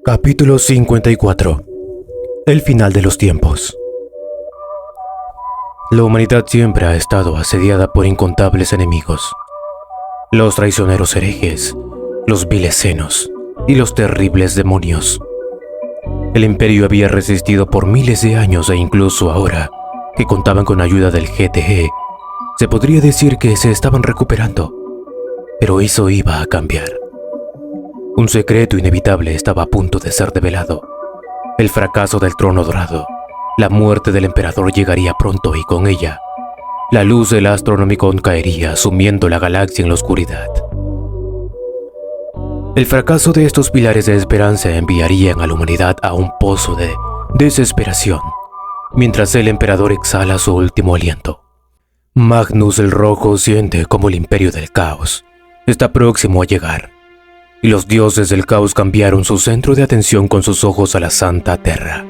Capítulo 54. El final de los tiempos. La humanidad siempre ha estado asediada por incontables enemigos. Los traicioneros herejes, los viles senos y los terribles demonios. El imperio había resistido por miles de años e incluso ahora, que contaban con ayuda del GTE, se podría decir que se estaban recuperando. Pero eso iba a cambiar. Un secreto inevitable estaba a punto de ser develado. El fracaso del trono dorado. La muerte del emperador llegaría pronto y con ella, la luz del Astronomicon caería, sumiendo la galaxia en la oscuridad. El fracaso de estos pilares de esperanza enviarían a la humanidad a un pozo de desesperación, mientras el emperador exhala su último aliento. Magnus el Rojo siente como el imperio del caos está próximo a llegar. Y los dioses del caos cambiaron su centro de atención con sus ojos a la Santa Terra.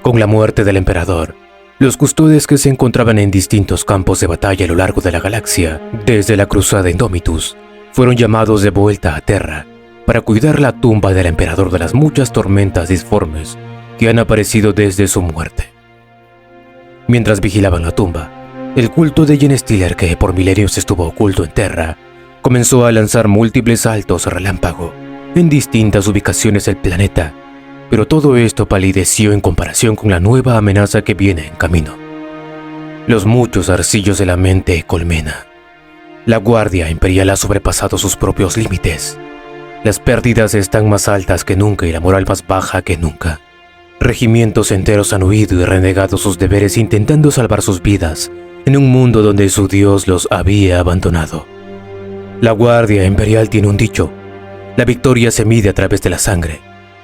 Con la muerte del emperador, los custodes que se encontraban en distintos campos de batalla a lo largo de la galaxia, desde la cruzada Indomitus, fueron llamados de vuelta a Terra para cuidar la tumba del emperador de las muchas tormentas disformes que han aparecido desde su muerte. Mientras vigilaban la tumba, el culto de Genestealer, que por milenios estuvo oculto en Terra, comenzó a lanzar múltiples saltos relámpago en distintas ubicaciones del planeta, pero todo esto palideció en comparación con la nueva amenaza que viene en camino. Los muchos arcillos de la mente colmena. La guardia imperial ha sobrepasado sus propios límites. Las pérdidas están más altas que nunca y la moral más baja que nunca. Regimientos enteros han huido y renegado sus deberes intentando salvar sus vidas en un mundo donde su dios los había abandonado. La Guardia Imperial tiene un dicho: la victoria se mide a través de la sangre,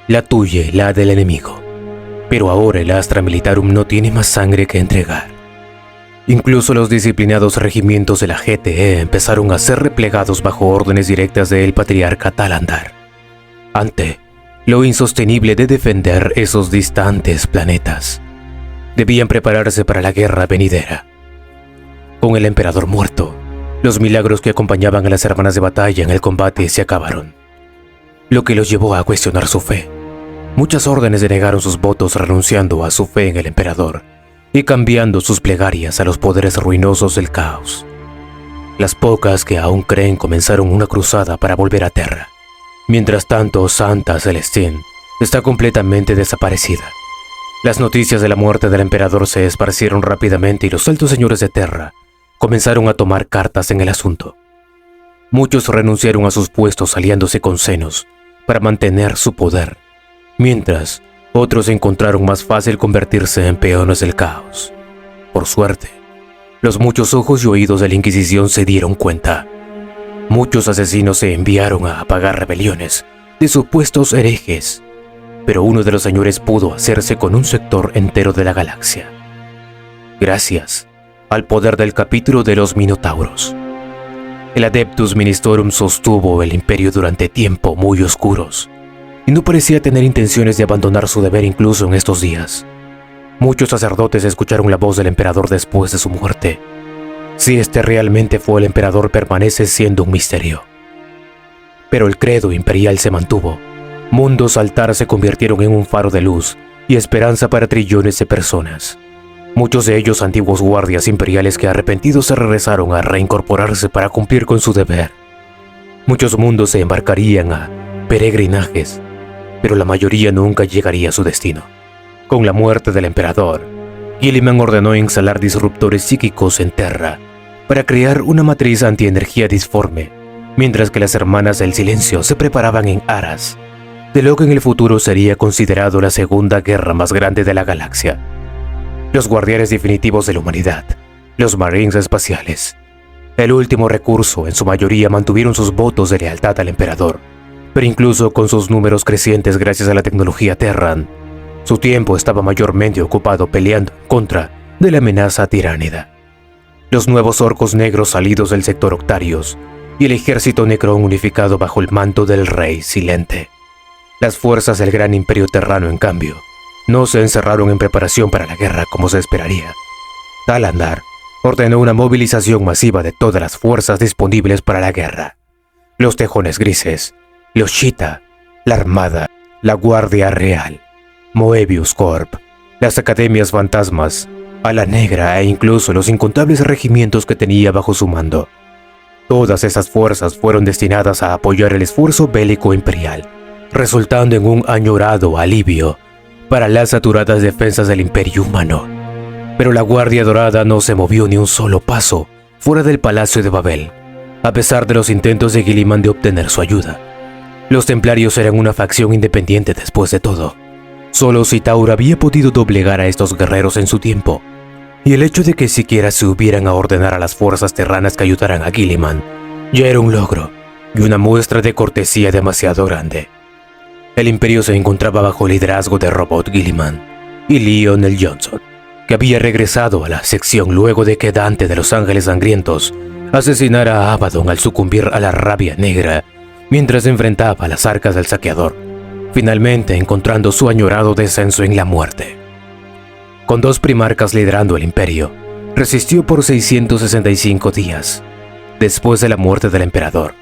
la tuya y la del enemigo. Pero ahora el Astra Militarum no tiene más sangre que entregar. Incluso los disciplinados regimientos de la GTE empezaron a ser replegados bajo órdenes directas del patriarca Talandar, ante lo insostenible de defender esos distantes planetas. Debían prepararse para la guerra venidera. Con el emperador muerto, los milagros que acompañaban a las hermanas de batalla en el combate se acabaron, lo que los llevó a cuestionar su fe. Muchas órdenes denegaron sus votos renunciando a su fe en el emperador y cambiando sus plegarias a los poderes ruinosos del caos. Las pocas que aún creen comenzaron una cruzada para volver a Terra. Mientras tanto, Santa Celestine está completamente desaparecida. Las noticias de la muerte del emperador se esparcieron rápidamente y los altos señores de Terra comenzaron a tomar cartas en el asunto. Muchos renunciaron a sus puestos aliándose con Xenos para mantener su poder, mientras otros encontraron más fácil convertirse en peones del caos. Por suerte, los muchos ojos y oídos de la Inquisición se dieron cuenta. Muchos asesinos se enviaron a apagar rebeliones de supuestos herejes, pero uno de los señores pudo hacerse con un sector entero de la galaxia. Gracias al poder del capítulo de los Minotauros. El Adeptus Ministorum sostuvo el imperio durante tiempos muy oscuros, y no parecía tener intenciones de abandonar su deber incluso en estos días. Muchos sacerdotes escucharon la voz del emperador después de su muerte. Si este realmente fue el emperador permanece siendo un misterio. Pero el credo imperial se mantuvo. Mundos altar se convirtieron en un faro de luz y esperanza para trillones de personas. Muchos de ellos antiguos guardias imperiales que arrepentidos se regresaron a reincorporarse para cumplir con su deber. Muchos mundos se embarcarían a peregrinajes, pero la mayoría nunca llegaría a su destino. Con la muerte del emperador, Guilliman ordenó instalar disruptores psíquicos en Terra para crear una matriz antienergía disforme, mientras que las hermanas del silencio se preparaban en aras de lo que en el futuro sería considerado la segunda guerra más grande de la galaxia. Los guardianes definitivos de la humanidad, los Marines espaciales, el último recurso, en su mayoría mantuvieron sus votos de lealtad al emperador, pero incluso con sus números crecientes gracias a la tecnología Terran, su tiempo estaba mayormente ocupado peleando en contra de la amenaza tiránida. Los nuevos orcos negros salidos del sector Octarios y el ejército Necron unificado bajo el manto del rey Silente. Las fuerzas del gran imperio terrano, en cambio, no se encerraron en preparación para la guerra como se esperaría. Talandar ordenó una movilización masiva de todas las fuerzas disponibles para la guerra. Los tejones grises, los Shita la Armada, la Guardia Real, Moebius Corp, las Academias Fantasmas, Ala Negra e incluso los incontables regimientos que tenía bajo su mando. Todas esas fuerzas fueron destinadas a apoyar el esfuerzo bélico imperial, resultando en un añorado alivio para las saturadas defensas del Imperio Humano. Pero la Guardia Dorada no se movió ni un solo paso fuera del Palacio de Babel, a pesar de los intentos de Guilliman de obtener su ayuda. Los Templarios eran una facción independiente después de todo. Solo Citaur había podido doblegar a estos guerreros en su tiempo, y el hecho de que siquiera se hubieran a ordenar a las fuerzas terranas que ayudaran a Guilliman ya era un logro y una muestra de cortesía demasiado grande. El Imperio se encontraba bajo el liderazgo de Robot Guilliman y Lionel Johnson, que había regresado a la sección luego de que Dante de los Ángeles Sangrientos asesinara a Abaddon al sucumbir a la rabia negra mientras enfrentaba a las arcas del saqueador, finalmente encontrando su añorado descenso en la muerte. Con 2 primarcas liderando el Imperio, resistió por 665 días, después de la muerte del emperador.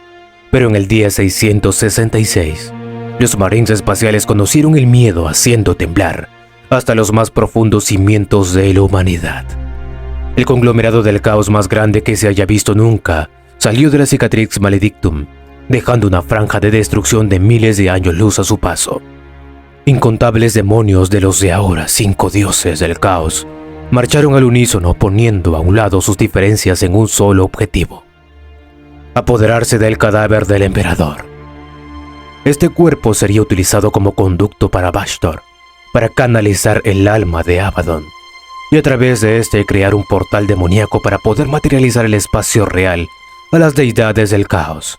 Pero en el día 666, los Marines espaciales conocieron el miedo haciendo temblar hasta los más profundos cimientos de la humanidad. El conglomerado del caos más grande que se haya visto nunca salió de la Cicatrix Maledictum, dejando una franja de destrucción de miles de años luz a su paso. Incontables demonios de los de ahora 5 dioses del caos marcharon al unísono poniendo a un lado sus diferencias en un solo objetivo: apoderarse del cadáver del emperador. Este cuerpo sería utilizado como conducto para Bashtor, para canalizar el alma de Abaddon, y a través de este crear un portal demoníaco para poder materializar el espacio real a las deidades del caos.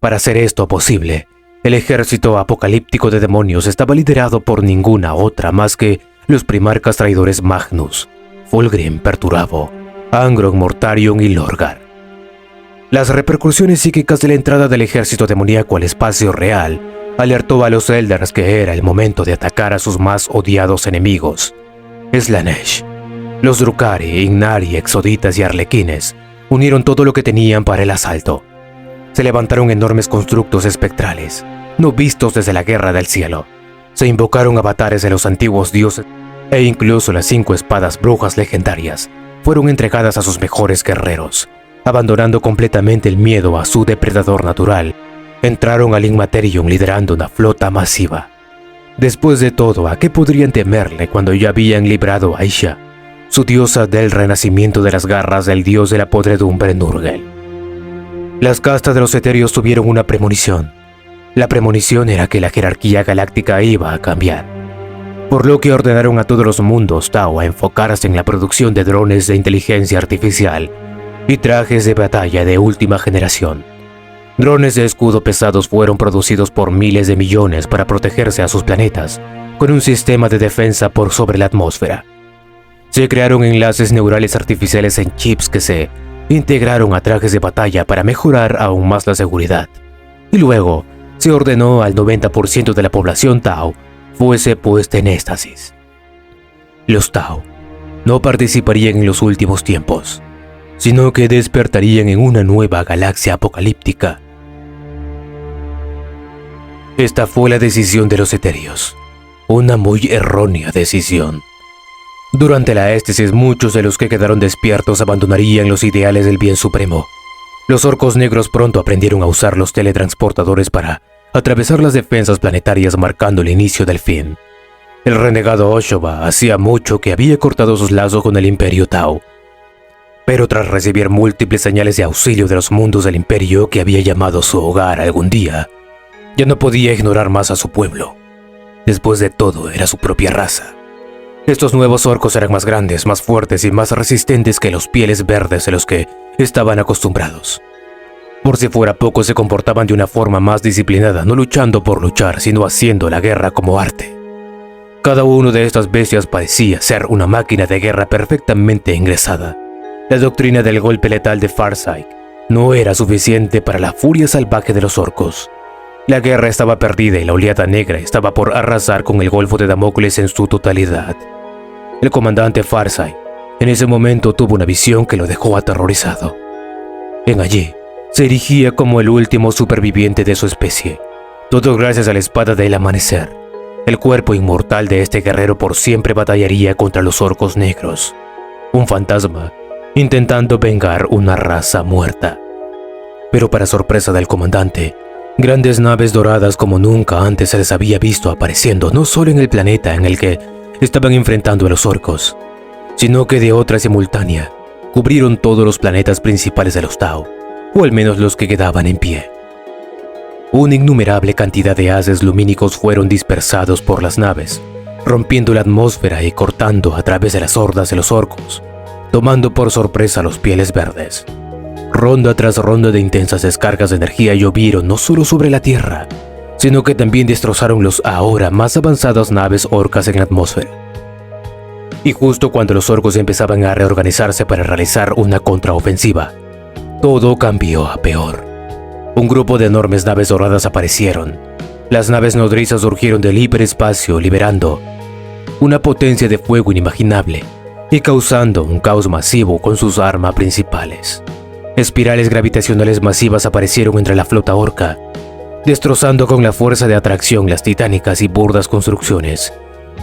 Para hacer esto posible, el ejército apocalíptico de demonios estaba liderado por ninguna otra más que los primarcas traidores Magnus, Fulgrim Perturabo, Angron Mortarion y Lorgar. Las repercusiones psíquicas de la entrada del ejército demoníaco al espacio real alertó a los Eldars que era el momento de atacar a sus más odiados enemigos. Slaanesh, los Drukhari, Ignari, Exoditas y Arlequines unieron todo lo que tenían para el asalto. Se levantaron enormes constructos espectrales, no vistos desde la Guerra del Cielo. Se invocaron avatares de los antiguos dioses e incluso las 5 espadas brujas legendarias fueron entregadas a sus mejores guerreros. Abandonando completamente el miedo a su depredador natural, entraron al Inmaterium liderando una flota masiva. Después de todo, ¿a qué podrían temerle cuando ya habían librado a Isha, su diosa del renacimiento de las garras del dios de la podredumbre Nurgle? Las castas de los etéreos tuvieron una premonición. La premonición era que la jerarquía galáctica iba a cambiar, por lo que ordenaron a todos los mundos Tau a enfocarse en la producción de drones de inteligencia artificial y trajes de batalla de última generación. Drones de escudo pesados fueron producidos por miles de millones para protegerse a sus planetas, con un sistema de defensa por sobre la atmósfera. Se crearon enlaces neurales artificiales en chips que se integraron a trajes de batalla para mejorar aún más la seguridad. Y luego, se ordenó al 90% de la población Tau fuese puesta en éxtasis. Los Tau no participarían en los últimos tiempos, sino que despertarían en una nueva galaxia apocalíptica. Esta fue la decisión de los etéreos, una muy errónea decisión. Durante la éxtasis, muchos de los que quedaron despiertos abandonarían los ideales del bien supremo. Los orcos negros pronto aprendieron a usar los teletransportadores para atravesar las defensas planetarias, marcando el inicio del fin. El renegado Oshoba hacía mucho que había cortado sus lazos con el Imperio Tau, pero tras recibir múltiples señales de auxilio de los mundos del Imperio que había llamado su hogar algún día, ya no podía ignorar más a su pueblo. Después de todo, era su propia raza. Estos nuevos orcos eran más grandes, más fuertes y más resistentes que los pieles verdes a los que estaban acostumbrados. Por si fuera poco, se comportaban de una forma más disciplinada, no luchando por luchar, sino haciendo la guerra como arte. Cada uno de estas bestias parecía ser una máquina de guerra perfectamente ingresada. La doctrina del golpe letal de Farsight no era suficiente para la furia salvaje de los orcos. La guerra estaba perdida y la oleada negra estaba por arrasar con el Golfo de Damocles en su totalidad. El comandante Farsight en ese momento tuvo una visión que lo dejó aterrorizado. En allí se erigía como el último superviviente de su especie, Todo gracias a la espada del amanecer. El cuerpo inmortal de este guerrero por siempre batallaría contra los orcos negros. Un fantasma, intentando vengar una raza muerta. Pero para sorpresa del comandante, grandes naves doradas como nunca antes se les había visto apareciendo no solo en el planeta en el que estaban enfrentando a los orcos, sino que de otra simultánea, cubrieron todos los planetas principales de los Tau, o al menos los que quedaban en pie. Una innumerable cantidad de haces lumínicos fueron dispersados por las naves, rompiendo la atmósfera y cortando a través de las hordas de los orcos, tomando por sorpresa a los pieles verdes. Ronda tras ronda de intensas descargas de energía llovieron no solo sobre la Tierra, sino que también destrozaron los ahora más avanzadas naves orcas en la atmósfera. Y justo cuando los orcos empezaban a reorganizarse para realizar una contraofensiva, todo cambió a peor. Un grupo de enormes naves doradas aparecieron. Las naves nodrizas surgieron del hiperespacio, liberando una potencia de fuego inimaginable y causando un caos masivo con sus armas principales. Espirales gravitacionales masivas aparecieron entre la flota orca, destrozando con la fuerza de atracción las titánicas y burdas construcciones,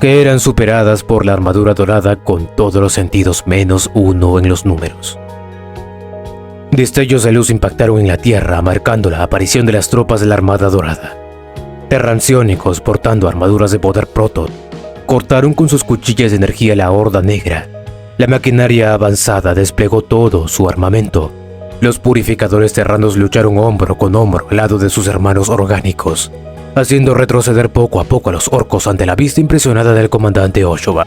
que eran superadas por la armadura dorada con todos los sentidos menos uno en los números. Destellos de luz impactaron en la Tierra, marcando la aparición de las tropas de la Armada Dorada. Terranciónicos portando armaduras de poder proto, cortaron con sus cuchillas de energía la Horda Negra. La maquinaria avanzada desplegó todo su armamento. Los purificadores terranos lucharon hombro con hombro al lado de sus hermanos orgánicos, haciendo retroceder poco a poco a los orcos ante la vista impresionada del comandante Oshova.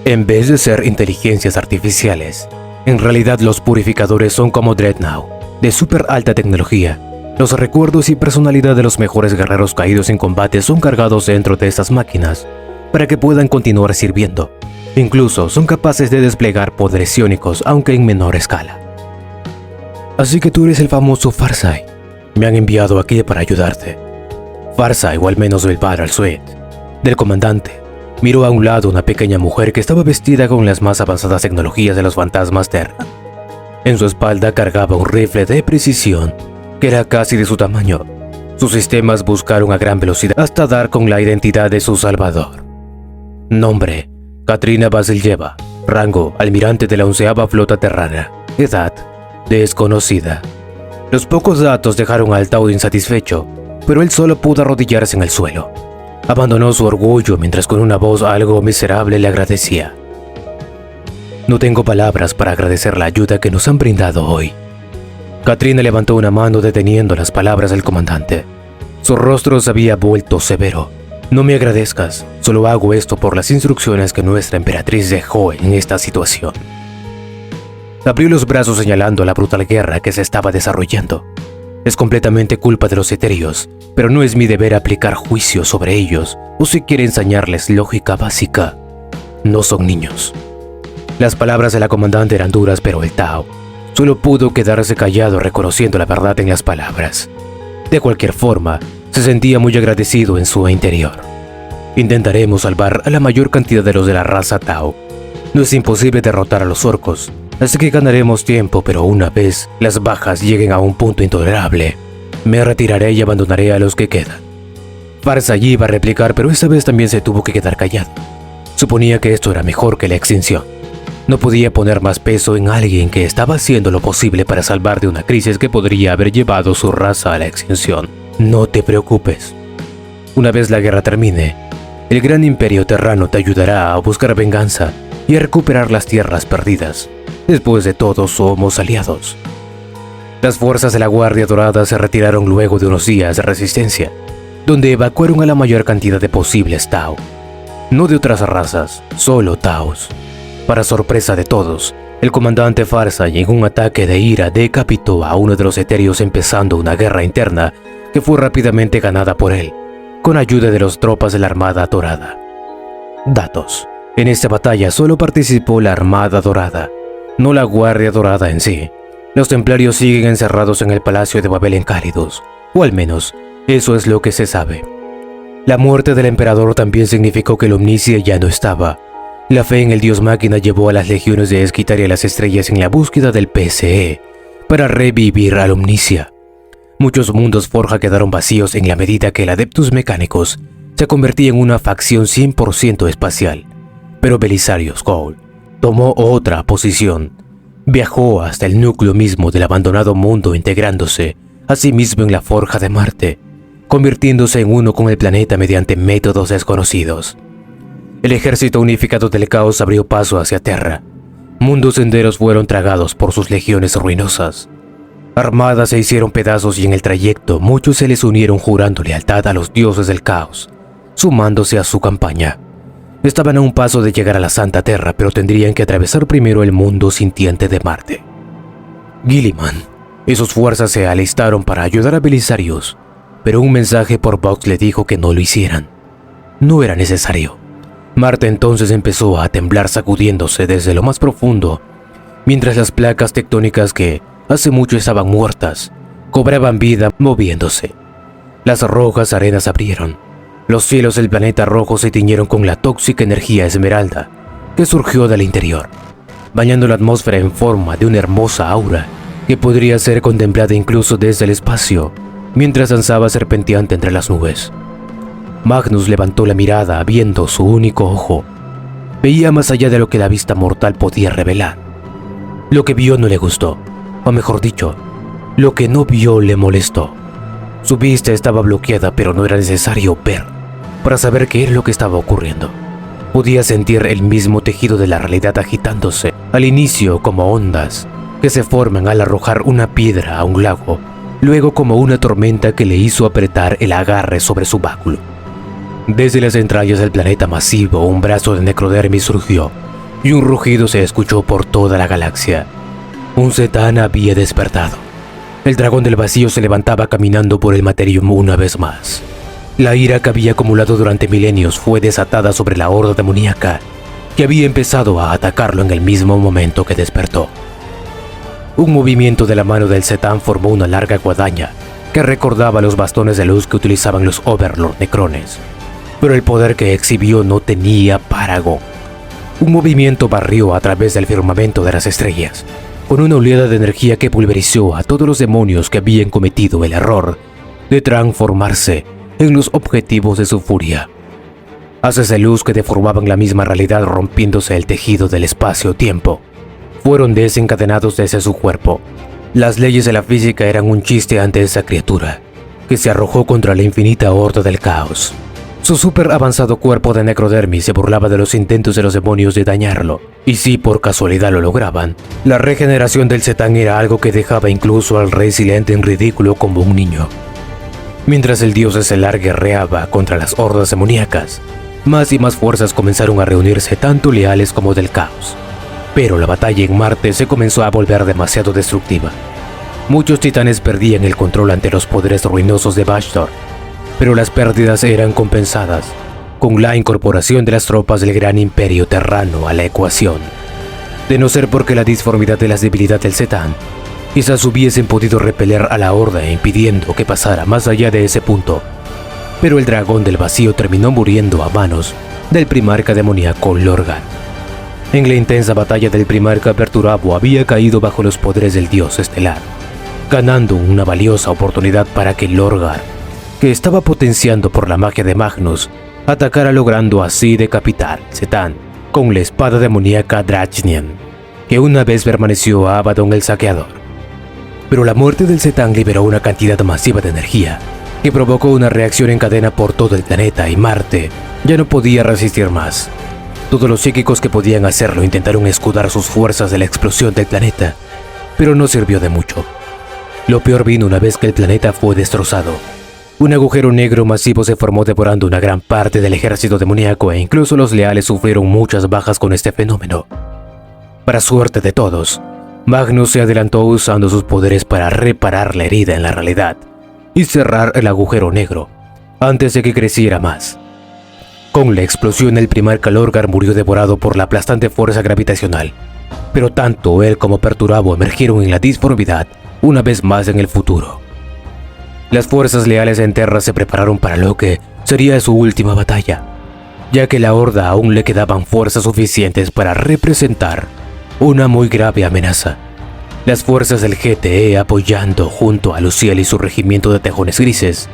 En vez de ser inteligencias artificiales, en realidad los purificadores son como Dreadnought, de súper alta tecnología. Los recuerdos y personalidad de los mejores guerreros caídos en combate son cargados dentro de estas máquinas para que puedan continuar sirviendo. Incluso son capaces de desplegar poderes psiónicos, aunque en menor escala. Así que tú eres el famoso Farsai. Me han enviado aquí para ayudarte. Farsai, o al menos Belvar al-Sued, del comandante, miró a un lado una pequeña mujer que estaba vestida con las más avanzadas tecnologías de los fantasmas Terra. En su espalda cargaba un rifle de precisión que era casi de su tamaño. Sus sistemas buscaron a gran velocidad hasta dar con la identidad de su salvador. Nombre: Katrina Vasilyeva. Rango: almirante de la 11ª flota terrana. Edad: desconocida. Los pocos datos dejaron al Tau insatisfecho, pero él solo pudo arrodillarse en el suelo. Abandonó su orgullo mientras con una voz algo miserable le agradecía. No tengo palabras para agradecer la ayuda que nos han brindado hoy. Katrina levantó una mano deteniendo las palabras del comandante. Su rostro se había vuelto severo. No me agradezcas, solo hago esto por las instrucciones que nuestra emperatriz dejó en esta situación. Abrió los brazos señalando la brutal guerra que se estaba desarrollando. Es completamente culpa de los etéreos, pero no es mi deber aplicar juicio sobre ellos o siquiera enseñarles lógica básica. No son niños. Las palabras de la comandante eran duras, pero el Tau solo pudo quedarse callado reconociendo la verdad en las palabras. De cualquier forma, se sentía muy agradecido en su interior. Intentaremos salvar a la mayor cantidad de los de la raza Tau. No es imposible derrotar a los orcos, así que ganaremos tiempo, pero una vez las bajas lleguen a un punto intolerable, me retiraré y abandonaré a los que quedan. Farsai iba a replicar, pero esta vez también se tuvo que quedar callado. Suponía que esto era mejor que la extinción. No podía poner más peso en alguien que estaba haciendo lo posible para salvar de una crisis que podría haber llevado su raza a la extinción. No te preocupes. Una vez la guerra termine, el gran imperio terrano te ayudará a buscar venganza y a recuperar las tierras perdidas. Después de todo, somos aliados. Las fuerzas de la Guardia Dorada se retiraron luego de unos días de resistencia, donde evacuaron a la mayor cantidad de posibles Tau. No de otras razas, solo Taus. Para sorpresa de todos, el comandante Farsai en un ataque de ira decapitó a uno de los etéreos, empezando una guerra interna que fue rápidamente ganada por él, con ayuda de las tropas de la Armada Dorada. Datos: en esta batalla solo participó la Armada Dorada, no la Guardia Dorada en sí. Los templarios siguen encerrados en el Palacio de Babel en Cálidus, o al menos, eso es lo que se sabe. La muerte del emperador también significó que la Omnicia ya no estaba. La fe en el dios máquina llevó a las legiones de Esquitar y a las estrellas en la búsqueda del PCE para revivir a la Omnicia. Muchos mundos Forja quedaron vacíos en la medida que el Adeptus Mechanicus se convertía en una facción 100% espacial. Pero Belisario Skull tomó otra posición. Viajó hasta el núcleo mismo del abandonado mundo, integrándose a sí mismo en la Forja de Marte, convirtiéndose en uno con el planeta mediante métodos desconocidos. El ejército unificado del caos abrió paso hacia Terra. Mundos enteros fueron tragados por sus legiones ruinosas. Armadas se hicieron pedazos y en el trayecto muchos se les unieron jurando lealtad a los dioses del caos, sumándose a su campaña. Estaban a un paso de llegar a la Santa Terra, pero tendrían que atravesar primero el mundo sintiente de Marte. Guilliman y sus fuerzas se alistaron para ayudar a Belisarius, pero un mensaje por Vox le dijo que no lo hicieran. No era necesario. Marte entonces empezó a temblar, sacudiéndose desde lo más profundo, mientras las placas tectónicas que hace mucho estaban muertas cobraban vida moviéndose. Las rojas arenas abrieron. Los cielos del planeta rojo se tiñeron con la tóxica energía esmeralda que surgió del interior, bañando la atmósfera en forma de una hermosa aura que podría ser contemplada incluso desde el espacio, mientras danzaba serpenteante entre las nubes. Magnus levantó la mirada, viendo su único ojo. Veía más allá de lo que la vista mortal podía revelar. Lo que vio no le gustó, o mejor dicho, lo que no vio le molestó. Su vista estaba bloqueada, pero no era necesario ver para saber qué era lo que estaba ocurriendo. Podía sentir el mismo tejido de la realidad agitándose, al inicio como ondas que se forman al arrojar una piedra a un lago, luego como una tormenta que le hizo apretar el agarre sobre su báculo. Desde las entrañas del planeta masivo, un brazo de Necrodermis surgió, y un rugido se escuchó por toda la galaxia. Un Zetán había despertado. El dragón del vacío se levantaba caminando por el Materium una vez más. La ira que había acumulado durante milenios fue desatada sobre la horda demoníaca, que había empezado a atacarlo en el mismo momento que despertó. Un movimiento de la mano del Zetán formó una larga guadaña que recordaba los bastones de luz que utilizaban los Overlord Necrones. Pero el poder que exhibió no tenía parangón. Un movimiento barrió a través del firmamento de las estrellas, con una oleada de energía que pulverizó a todos los demonios que habían cometido el error de transformarse en los objetivos de su furia. Haces de luz que deformaban la misma realidad, rompiéndose el tejido del espacio-tiempo, fueron desencadenados desde su cuerpo. Las leyes de la física eran un chiste ante esa criatura, que se arrojó contra la infinita horda del caos. Su súper avanzado cuerpo de Necrodermis se burlaba de los intentos de los demonios de dañarlo, y si por casualidad lo lograban, la regeneración del Zetán era algo que dejaba incluso al Rey Silente en ridículo como un niño. Mientras el dios estelar guerreaba contra las hordas demoníacas, más y más fuerzas comenzaron a reunirse, tanto leales como del caos. Pero la batalla en Marte se comenzó a volver demasiado destructiva. Muchos titanes perdían el control ante los poderes ruinosos de Bastor, pero las pérdidas eran compensadas con la incorporación de las tropas del gran imperio terrano a la ecuación. De no ser porque la disformidad de las debilidades del Zetán, quizás hubiesen podido repeler a la horda impidiendo que pasara más allá de ese punto. Pero el dragón del vacío terminó muriendo a manos del primarca demoníaco Lorgar. En la intensa batalla del primarca, Perturabo había caído bajo los poderes del dios estelar, ganando una valiosa oportunidad para que Lorgar, que estaba potenciando por la magia de Magnus, atacara, logrando así decapitar Zetán con la espada demoníaca Drachnian, que una vez permaneció a Abaddon el Saqueador. Pero la muerte del Zetán liberó una cantidad masiva de energía que provocó una reacción en cadena por todo el planeta, y Marte ya no podía resistir más. Todos los psíquicos que podían hacerlo intentaron escudar sus fuerzas de la explosión del planeta, pero no sirvió de mucho. Lo peor vino una vez que el planeta fue destrozado. Un agujero negro masivo se formó devorando una gran parte del ejército demoníaco, e incluso los leales sufrieron muchas bajas con este fenómeno. Para suerte de todos, Magnus se adelantó usando sus poderes para reparar la herida en la realidad y cerrar el agujero negro antes de que creciera más. Con la explosión, el primarca Lorgar murió devorado por la aplastante fuerza gravitacional, pero tanto él como Perturabo emergieron en la disformidad una vez más en el futuro. Las fuerzas leales en Terra se prepararon para lo que sería su última batalla, ya que la horda aún le quedaban fuerzas suficientes para representar una muy grave amenaza. las fuerzas del GTE apoyando junto a Luciel y su regimiento de tejones grises.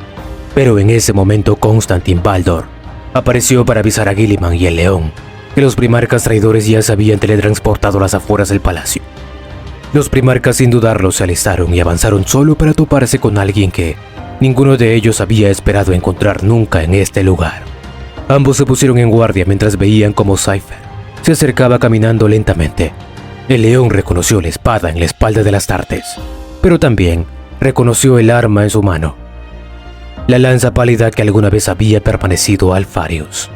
Pero en ese momento Constantin Baldor apareció para avisar a Guilliman y el León que los primarcas traidores ya se habían teletransportado a las afueras del palacio. Los primarcas sin dudarlo se alistaron y avanzaron solo para toparse con alguien que ninguno de ellos había esperado encontrar nunca en este lugar. Ambos se pusieron en guardia mientras veían cómo Cypher se acercaba caminando lentamente. El León reconoció la espada en la espalda de Astartes, pero también reconoció el arma en su mano, la lanza pálida que alguna vez había permanecido a Alfarius.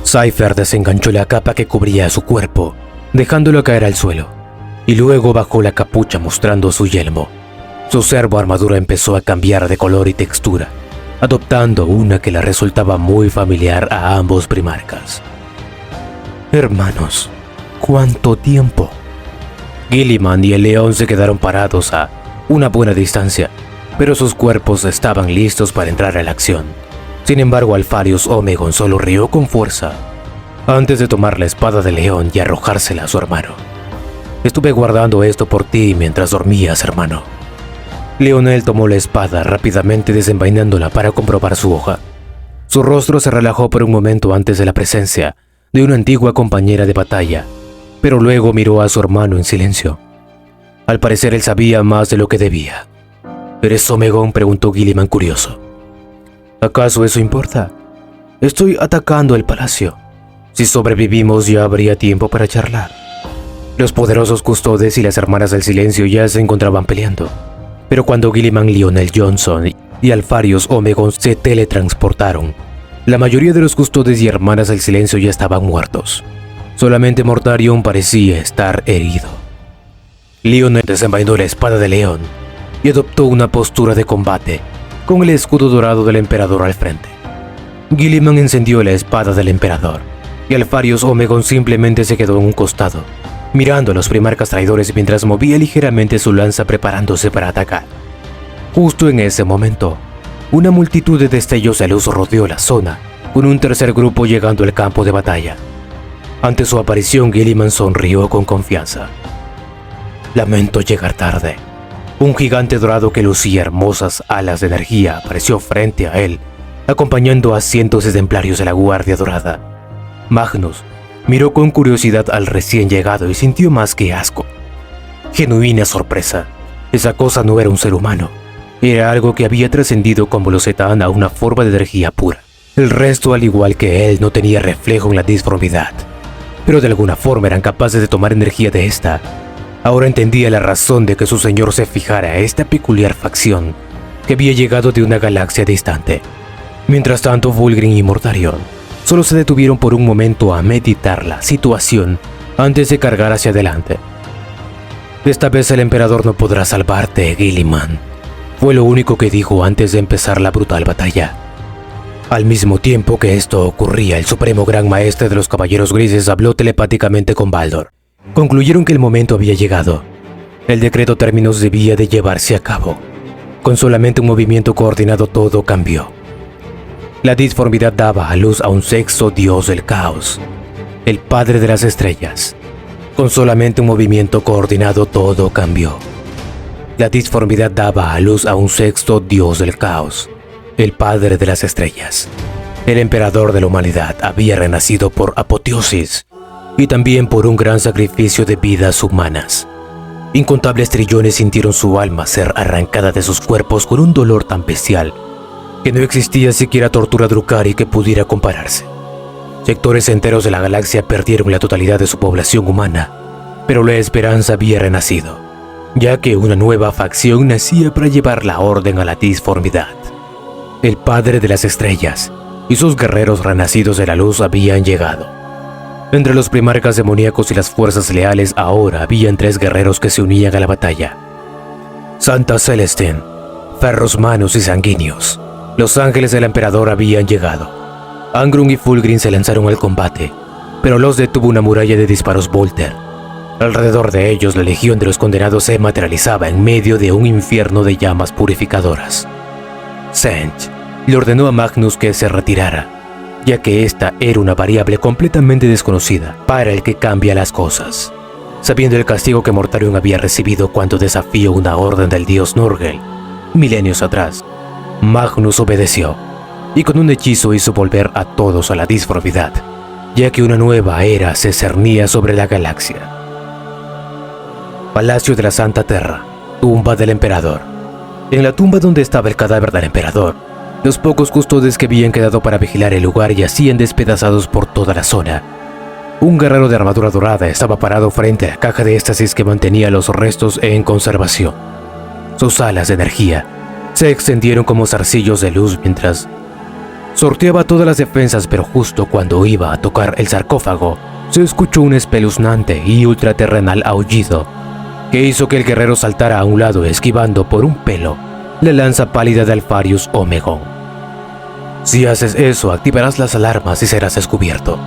Cypher desenganchó la capa que cubría su cuerpo, dejándolo caer al suelo, y luego bajó la capucha mostrando su yelmo. Su servo armadura empezó a cambiar de color y textura, adoptando una que le resultaba muy familiar a ambos primarcas. Hermanos, ¿cuánto tiempo? Guilliman y el León se quedaron parados a una buena distancia, pero sus cuerpos estaban listos para entrar a la acción. Sin embargo, Alfarius Omegon solo rió con fuerza antes de tomar la espada de León y arrojársela a su hermano. Estuve guardando esto por ti mientras dormías, hermano. Leonel tomó la espada rápidamente desenvainándola para comprobar su hoja. Su rostro se relajó por un momento antes de la presencia de una antigua compañera de batalla, pero luego miró a su hermano en silencio. Al parecer él sabía más de lo que debía. ¿Eres Omegon?, preguntó Guilliman curioso. ¿Acaso eso importa? Estoy atacando el palacio. Si sobrevivimos ya habría tiempo para charlar. Los poderosos custodes y las hermanas del silencio ya se encontraban peleando, pero cuando Guilliman Lionel Johnson y Alfarius Omegon se teletransportaron, la mayoría de los custodes y hermanas del silencio ya estaban muertos. Solamente Mortarion parecía estar herido. Lionel desenvainó la espada de León y adoptó una postura de combate con el escudo dorado del emperador al frente. Guilliman encendió la espada del emperador y Alfarius Omegon simplemente se quedó en un costado, mirando a los primarcas traidores mientras movía ligeramente su lanza preparándose para atacar. Justo en ese momento, una multitud de destellos de luz rodeó la zona, con un tercer grupo llegando al campo de batalla. Ante su aparición, Guilliman sonrió con confianza. Lamento llegar tarde. Un gigante dorado que lucía hermosas alas de energía apareció frente a él, acompañando a cientos de templarios de la Guardia Dorada. Magnus miró con curiosidad al recién llegado y sintió más que asco. Genuina sorpresa. Esa cosa no era un ser humano. Era algo que había trascendido como los Zetan a una forma de energía pura. El resto, al igual que él, no tenía reflejo en la disformidad, pero de alguna forma eran capaces de tomar energía de esta. Ahora entendía la razón de que su señor se fijara a esta peculiar facción que había llegado de una galaxia distante. Mientras tanto, Fulgrim y Mortarion solo se detuvieron por un momento a meditar la situación antes de cargar hacia adelante. Esta vez el emperador no podrá salvarte, Guilliman, fue lo único que dijo antes de empezar la brutal batalla. Al mismo tiempo que esto ocurría, el supremo gran maestre de los caballeros grises habló telepáticamente con Baldor. Concluyeron que el momento había llegado. El decreto términos debía de llevarse a cabo. Con solamente un movimiento coordinado todo cambió. La disformidad daba a luz a un sexto dios del caos, el padre de las estrellas. Con solamente un movimiento coordinado todo cambió. La disformidad daba a luz a un sexto dios del caos, el padre de las estrellas. El emperador de la humanidad había renacido por apoteosis y también por un gran sacrificio de vidas humanas. Incontables trillones sintieron su alma ser arrancada de sus cuerpos con un dolor tan bestial que no existía siquiera tortura Drukhari que pudiera compararse. Sectores enteros de la galaxia perdieron la totalidad de su población humana, pero la esperanza había renacido, ya que una nueva facción nacía para llevar la orden a la disformidad. El padre de las estrellas y sus guerreros renacidos de la luz habían llegado. Entre los primarcas demoníacos y las fuerzas leales ahora habían 3 guerreros que se unían a la batalla. Santa Celestine, Ferros Manos y Sanguíneos. Los ángeles del emperador habían llegado. Angrum y Fulgrim se lanzaron al combate, pero los detuvo una muralla de disparos Volter. Alrededor de ellos, la legión de los condenados se materializaba en medio de un infierno de llamas purificadoras. Tzeentch le ordenó a Magnus que se retirara, ya que esta era una variable completamente desconocida para el que cambia las cosas. Sabiendo el castigo que Mortarion había recibido cuando desafió una orden del dios Nurgle, milenios atrás, Magnus obedeció, y con un hechizo hizo volver a todos a la disformidad, ya que una nueva era se cernía sobre la galaxia. Palacio de la Santa Terra, tumba del emperador. En la tumba donde estaba el cadáver del emperador, los pocos custodios que habían quedado para vigilar el lugar yacían despedazados por toda la zona. Un guerrero de armadura dorada estaba parado frente a la caja de éxtasis que mantenía los restos en conservación. Sus alas de energía se extendieron como zarcillos de luz mientras sorteaba todas las defensas, pero justo cuando iba a tocar el sarcófago, se escuchó un espeluznante y ultraterrenal aullido que hizo que el guerrero saltara a un lado esquivando por un pelo la lanza pálida de Alfarius Omegon. Si haces eso, activarás las alarmas y serás descubierto.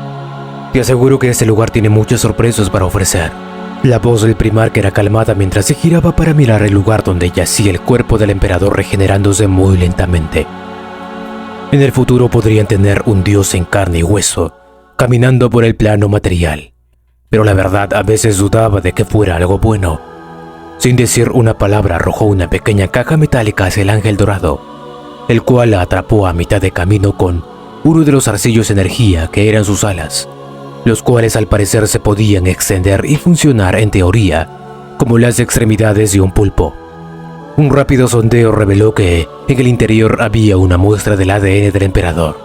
Te aseguro que este lugar tiene muchas sorpresas para ofrecer. La voz del primarca era calmada mientras se giraba para mirar el lugar donde yacía el cuerpo del emperador regenerándose muy lentamente. En el futuro podrían tener un dios en carne y hueso, caminando por el plano material. Pero la verdad a veces dudaba de que fuera algo bueno. Sin decir una palabra arrojó una pequeña caja metálica hacia el ángel dorado, el cual la atrapó a mitad de camino con uno de los zarcillos de energía que eran sus alas, los cuales al parecer se podían extender y funcionar en teoría como las extremidades de un pulpo. Un rápido sondeo reveló que en el interior había una muestra del ADN del emperador.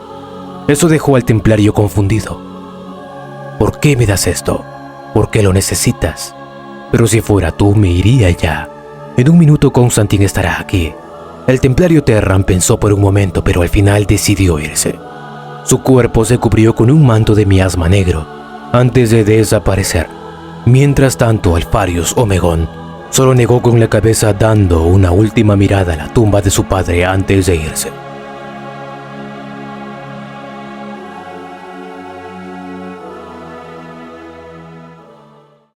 Eso dejó al templario confundido. ¿Por qué me das esto? ¿Por qué lo necesitas? Pero si fuera tú me iría ya. En un minuto Constantin estará aquí. El templario Terran pensó por un momento, pero al final decidió irse. Su cuerpo se cubrió con un manto de miasma negro antes de desaparecer. Mientras tanto, Alfarius Omegon solo negó con la cabeza dando una última mirada a la tumba de su padre antes de irse.